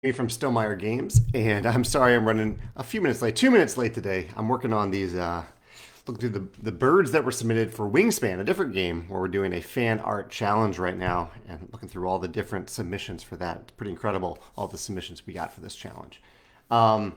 From Stonemeyer Games, and I'm sorry I'm running a few minutes late, 2 minutes late today. I'm working on these, looking through the birds that were submitted for Wingspan, a different game where we're doing a fan art challenge right now, and looking through all the different submissions for that. It's pretty incredible, all the submissions we got for this challenge. Um,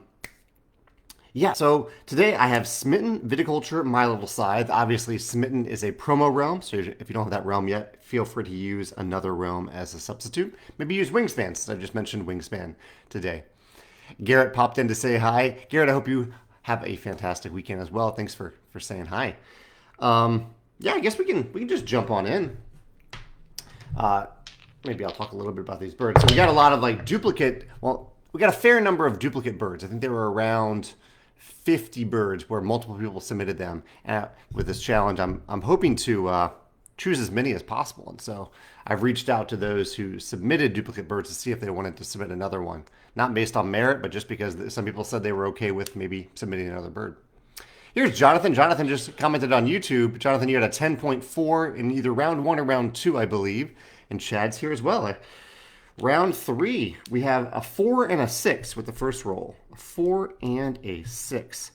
yeah, so today I have Smitten, Viticulture, My Little Scythe. Obviously, Smitten is a promo realm, so if you don't have that realm yet, feel free to use another realm as a substitute. Maybe use Wingspan, since I just mentioned Wingspan today. Garrett popped in to say hi. Garrett, I hope you have a fantastic weekend as well. Thanks for saying hi. Yeah, I guess we can just jump on in. Uh, Maybe I'll talk a little bit about these birds. So we got a lot of like duplicate. Well, we got a fair number of duplicate birds. I think there were around 50 birds where multiple people submitted them. And with this challenge, I'm hoping to choose as many as possible. And so I've reached out to those who submitted duplicate birds to see if they wanted to submit another one. Not based on merit, but just because some people said they were okay with maybe submitting another bird. Here's Jonathan. Jonathan just commented on YouTube. Jonathan, you had a 10.4 in either round one or round two, I believe. And Chad's here as well. Round three, we have a 4 and a 6 with the first roll. A 4 and a 6.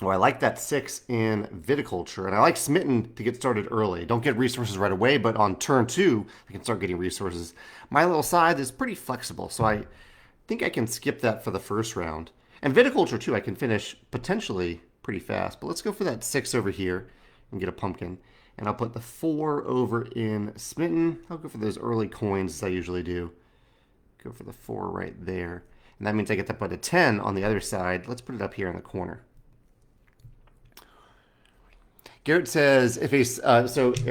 Oh, I like that 6 in Viticulture. And I like Smitten to get started early. Don't get resources right away, but on turn two, I can start getting resources. My Little Scythe is pretty flexible, so I think I can skip that for the first round. And Viticulture, too, I can finish potentially pretty fast. But let's go for that 6 over here and get a pumpkin. And I'll put the 4 over in Smitten. I'll go for those early coins as I usually do. Go for the 4 right there. And that means I get to put a 10 on the other side. Let's put it up here in the corner. Garrett says, if a,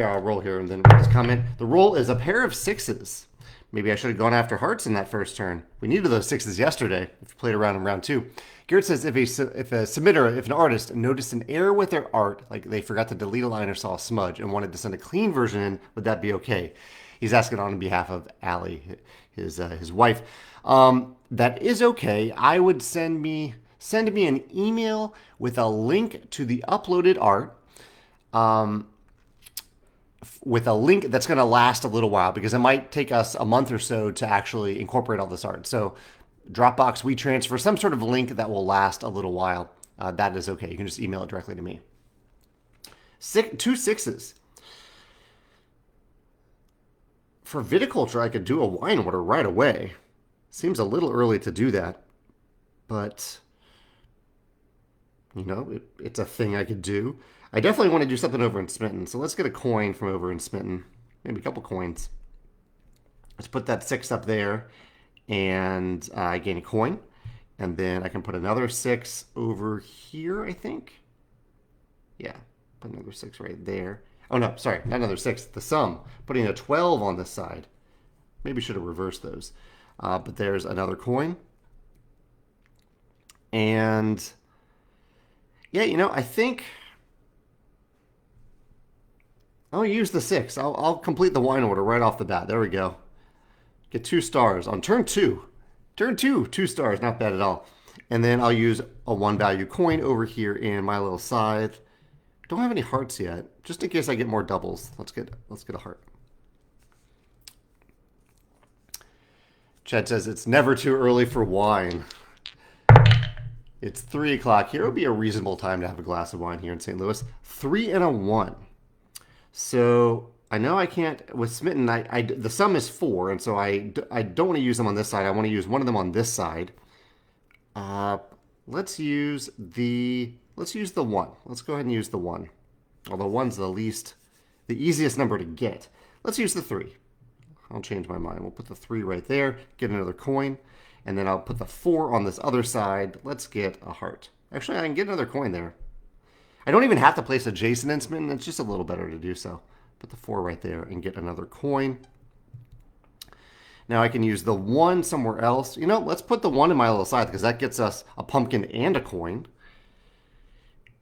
I'll roll here and then read his comment. The roll is a pair of 6s. Maybe I should have gone after hearts in that first turn. We needed those 6s yesterday if you played around in round two. Garrett says, if an artist noticed an error with their art, like they forgot to delete a line or saw a smudge and wanted to send a clean version in, would that be okay? He's asking on behalf of Allie, his wife. That is okay. I would send me an email with a link to the uploaded art. With a link that's going to last a little while because it might take us a month or so to actually incorporate all this art. So Dropbox, WeTransfer, some sort of link that will last a little while. That is okay. You can just email it directly to me. 2 6s. For Viticulture, I could do a wine order right away. Seems a little early to do that, but you know, it's a thing I could do. I definitely want to do something over in Smitten, so let's get a coin from over in Smitten. Maybe a couple coins. Let's put that 6 up there, and I gain a coin. And then I can put another 6 over here, I think. Yeah, put another 6 right there. Oh, no, sorry, not another 6, the sum. Putting a 12 on this side. Maybe should have reversed those. But there's another coin. And yeah, you know, I think I'll use the 6. I'll complete the wine order right off the bat. There we go. Get 2 stars on turn 2. Turn 2, 2 stars. Not bad at all. And then I'll use a 1 value coin over here in My Little Scythe. Don't have any hearts yet. Just in case I get more doubles. Let's get a heart. Chad says it's never too early for wine. It's 3 o'clock. Here would be a reasonable time to have a glass of wine here in St. Louis. 3 and a 1. So I know I can't, with Smitten, the sum is 4, and so I don't want to use them on this side. I want to use one of them on this side. Let's use the 1. Let's go ahead and use the 1. Although 1's the easiest number to get. Let's use the 3. I'll change my mind. We'll put the 3 right there, get another coin, and then I'll put the 4 on this other side. Let's get a heart. Actually, I can get another coin there. I don't even have to place a Jason in Smitten. It's just a little better to do so. Put the 4 right there and get another coin. Now I can use the 1 somewhere else. You know, let's put the 1 in My Little Scythe because that gets us a pumpkin and a coin.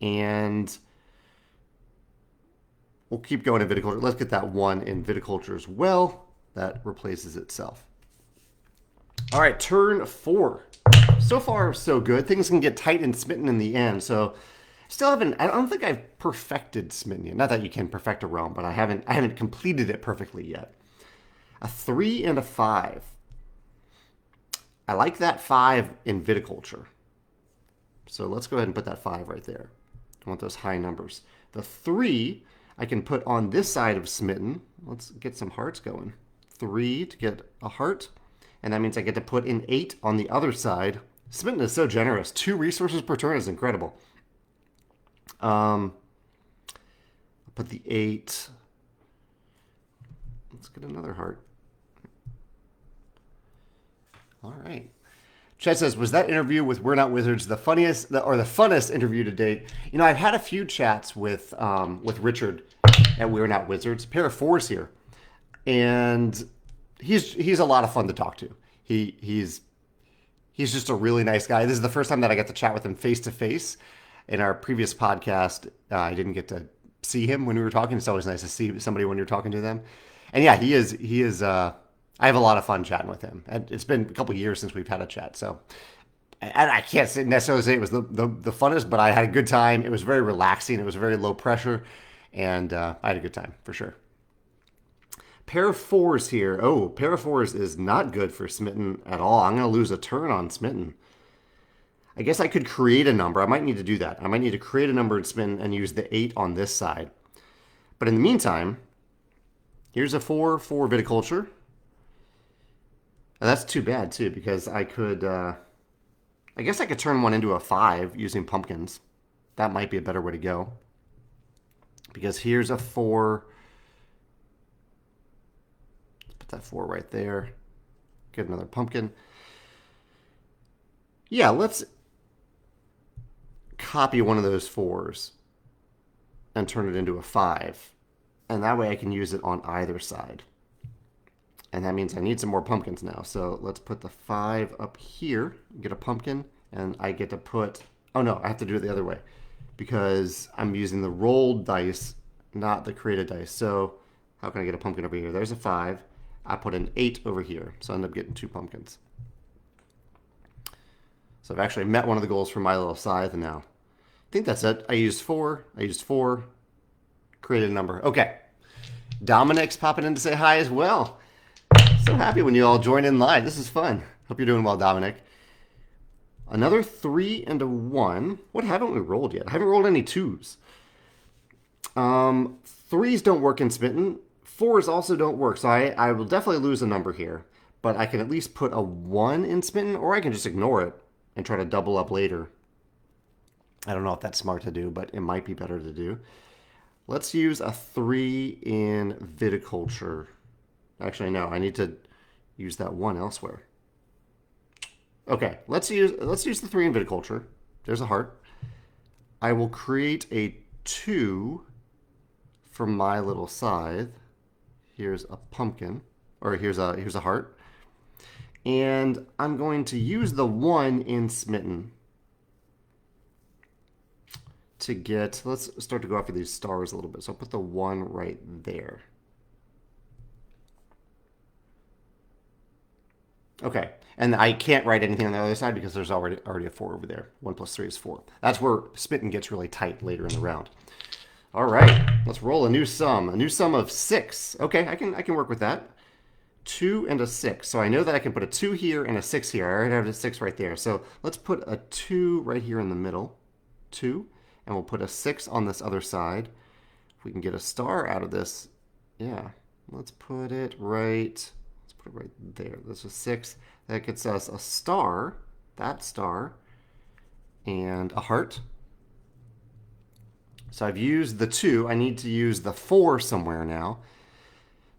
And we'll keep going in Viticulture. Let's get that 1 in Viticulture as well. That replaces itself. All right, turn 4. So far, so good. Things can get tight and Smitten in the end. So still haven't, I don't think I've perfected Smitten yet. Not that you can perfect a realm, but I haven't completed it perfectly yet. A 3 and a 5. I like that 5 in viticulture. So let's go ahead and put that 5 right there. I want those high numbers. The 3 I can put on this side of Smitten. Let's get some hearts going. 3 to get a heart. And that means I get to put in 8 on the other side. Smitten is so generous. 2 resources per turn is incredible. I'll put the 8. Let's get another heart. All right. Chad says, was that interview with We're Not Wizards the funniest or the funnest interview to date? You know, I've had a few chats with Richard at We're Not Wizards. Pair of fours here, and he's a lot of fun to talk to. He's just a really nice guy. This is the first time that I got to chat with him face to face. In our previous podcast, I didn't get to see him when we were talking. It's always nice to see somebody when you're talking to them. And yeah, he is. I have a lot of fun chatting with him. And it's been a couple of years since we've had a chat. So I can't necessarily say it was the funnest, but I had a good time. It was very relaxing. It was very low pressure. And I had a good time for sure. Pair of fours here. Oh, pair of fours is not good for Smitten at all. I'm going to lose a turn on Smitten. I guess I could create a number. I might need to do that. I might need to create a number in Smitten and use the 8 on this side. But in the meantime, here's a 4 for Viticulture. And that's too bad, too, because I could... I guess I could turn one into a 5 using pumpkins. That might be a better way to go. Because here's a 4... Put that 4 right there. Get another pumpkin. Yeah, let's copy one of those 4s and turn it into a 5. And that way I can use it on either side. And that means I need some more pumpkins now. So let's put the 5 up here, get a pumpkin, and I get to put... Oh no, I have to do it the other way because I'm using the rolled dice, not the created dice. So how can I get a pumpkin over here? There's a 5. I put an 8 over here. So I end up getting 2 pumpkins. So I've actually met one of the goals for my little Scythe now. I think that's it. I used 4. Created a number. Okay. Dominic's popping in to say hi as well. So happy when you all join in live. This is fun. Hope you're doing well, Dominic. Another 3 and a 1. What haven't we rolled yet? I haven't rolled any 2s. 3s don't work in Smitten. 4s also don't work. So I will definitely lose a number here. But I can at least put a 1 in Smitten, or I can just ignore it and try to double up later. I don't know if that's smart to do, but it might be better to do. Let's use a 3 in Viticulture. Actually, no, I need to use that 1 elsewhere. Okay, let's use the 3 in Viticulture. There's a heart. I will create a 2 for my little Scythe. Here's a pumpkin, or here's a heart. And I'm going to use the 1 in Smitten to get, let's start to go after these stars a little bit. So I'll put the 1 right there. Okay, and I can't write anything on the other side because there's already a 4 over there. 1 plus 3 is 4. That's where Smitten gets really tight later in the round. All right, let's roll a new sum. A new sum of 6. Okay, I can work with that. 2 and a 6. So I know that I can put a 2 here and a 6 here. I already have a 6 right there. So let's put a 2 right here in the middle. 2. And we'll put a 6 on this other side. If we can get a star out of this, yeah. Let's put it right there. This is 6. That gets us a star, that star, and a heart. So I've used the 2. I need to use the 4 somewhere now.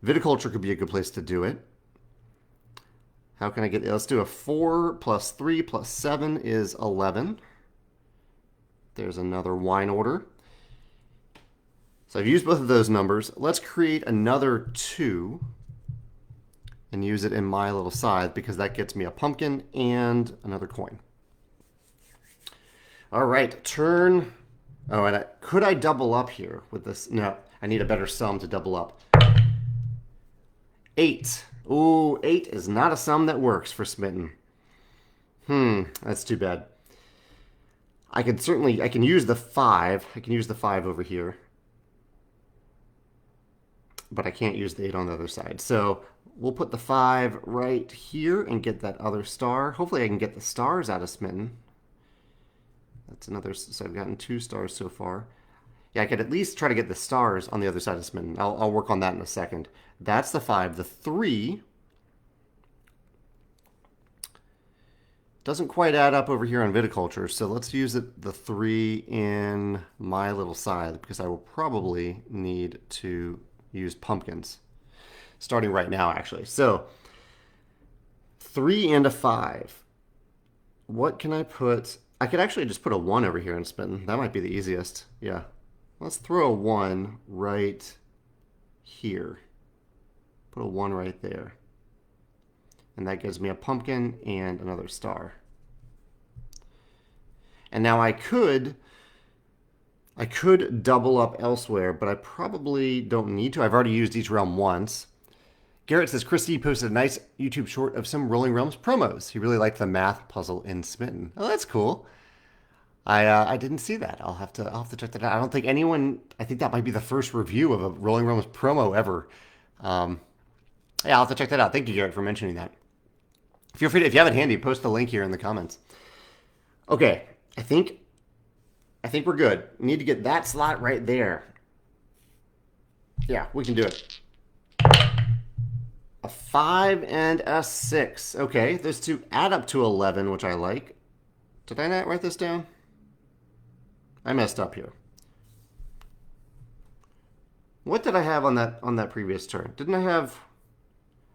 Viticulture could be a good place to do it. How can I get... Let's do a 4 plus 3 plus 7 is 11. There's another wine order. So I've used both of those numbers. Let's create another 2 and use it in my little Scythe because that gets me a pumpkin and another coin. All right, turn... Oh, and could I double up here with this? No, I need a better sum to double up. 8. Ooh, 8 is not a sum that works for Smitten. That's too bad. I can use the 5. I can use the 5 over here. But I can't use the 8 on the other side. So we'll put the 5 right here and get that other star. Hopefully I can get the stars out of Smitten. That's another, so I've gotten 2 stars so far. Yeah, I could at least try to get the stars on the other side of Smitten. I'll work on that in a second. That's the 5. The 3 doesn't quite add up over here on Viticulture, so let's use the 3 in my little scythe, because I will probably need to use pumpkins. Starting right now, actually. So, 3 and a 5. What can I put? I could actually just put a 1 over here in Smitten. That might be the easiest. Yeah. Let's throw a 1 right here. Put a 1 right there. And that gives me a pumpkin and another star. And now I could double up elsewhere, but I probably don't need to. I've already used each realm once. Garrett says, Christy posted a nice YouTube short of some Rolling Realms promos. He really liked the math puzzle in Smitten. Oh, that's cool. I didn't see that. I'll have to check that out. I don't think anyone, I think that might be the first review of a Rolling Realms promo ever. Yeah, I'll have to check that out. Thank you, Garrett, for mentioning that. Feel free to, if you have it handy, post the link here in the comments. Okay, I think we're good. We need to get that slot right there. Yeah, we can do it. A 5 and a 6. Okay, those two add up to 11, which I like. Did I not write this down? I messed up here. What did I have on that previous turn?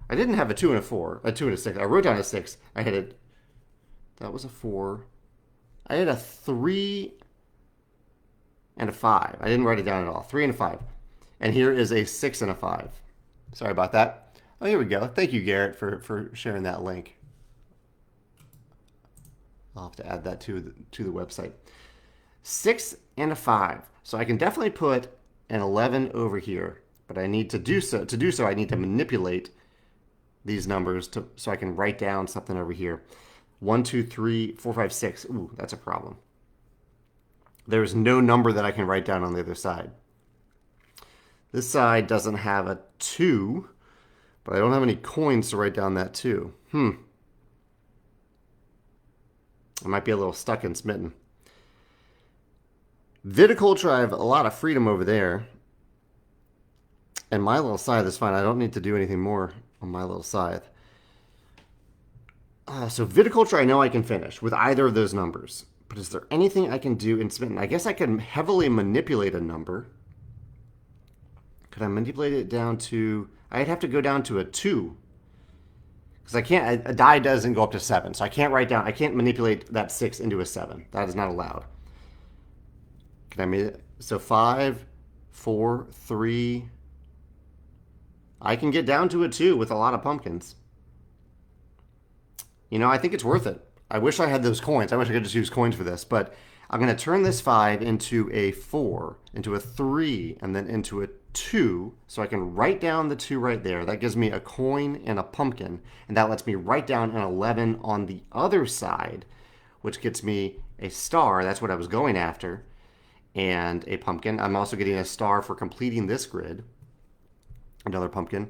I didn't have a 2 and a 4, a 2 and a 6. I wrote down a 6. I had it. That was a 4. I had a 3 and a 5. I didn't write it down at all. 3 and a 5. And here is a 6 and a 5. Sorry about that. Oh, here we go. Thank you, Garrett, for sharing that link. I'll have to add that to the website. 6 and a 5. So I can definitely put an 11 over here, but I need to do so. To do so, I need to manipulate these numbers so I can write down something over here. 1, 2, 3, 4, 5, 6. Ooh, that's a problem. There's no number that I can write down on the other side. This side doesn't have a 2, but I don't have any coins to write down that 2. I might be a little stuck in Smitten. Viticulture, I have a lot of freedom over there. And my little scythe is fine. I don't need to do anything more on my little scythe. So Viticulture, I know I can finish with either of those numbers. But is there anything I can do in Smitten? I guess I can heavily manipulate a number. Could I manipulate it down to... I'd have to go down to a 2. Because I can't... A die doesn't go up to 7. So I can't write down... I can't manipulate that 6 into a 7. That is not allowed. Can I make it? So 5, 4, 3... I can get down to a 2 with a lot of pumpkins. You know, I think it's worth it. I wish I had those coins. I wish I could just use coins for this. But I'm going to turn this 5 into a 4, into a 3, and then into a 2. So I can write down the 2 right there. That gives me a coin and a pumpkin. And that lets me write down an 11 on the other side, which gets me a star. That's what I was going after. And a pumpkin. I'm also getting a star for completing this grid. Another pumpkin.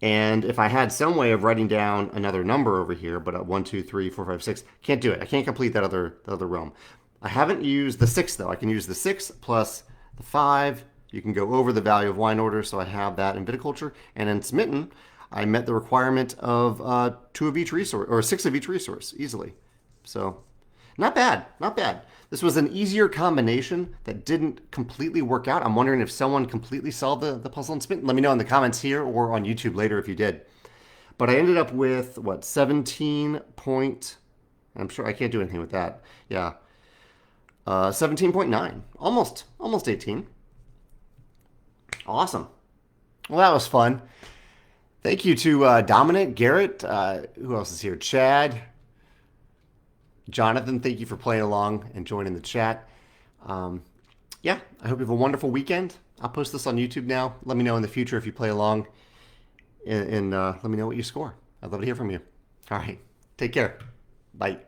And if I had some way of writing down another number over here, but at 1, 2, 3, 4, 5, 6, can't do it. I can't complete that the other realm. I haven't used the 6 though. I can use the 6 plus the 5. You can go over the value of wine order, so I have that in Viticulture. And in Smitten, I met the requirement of 2 of each resource, or 6 of each resource, easily. So, not bad, not bad. This was an easier combination that didn't completely work out. I'm wondering if someone completely solved the puzzle in Smitten. Let me know in the comments here or on YouTube later if you did. But I ended up with, what, 17 point... I'm sure I can't do anything with that. Yeah. 17.9. Almost 18. Awesome. Well, that was fun. Thank you to Dominic, Garrett, who else is here? Chad, Jonathan, thank you for playing along and joining the chat. Yeah, I hope you have a wonderful weekend. I'll post this on YouTube now. Let me know in the future if you play along, and let me know what you score. I'd love to hear from you. All right, take care. Bye.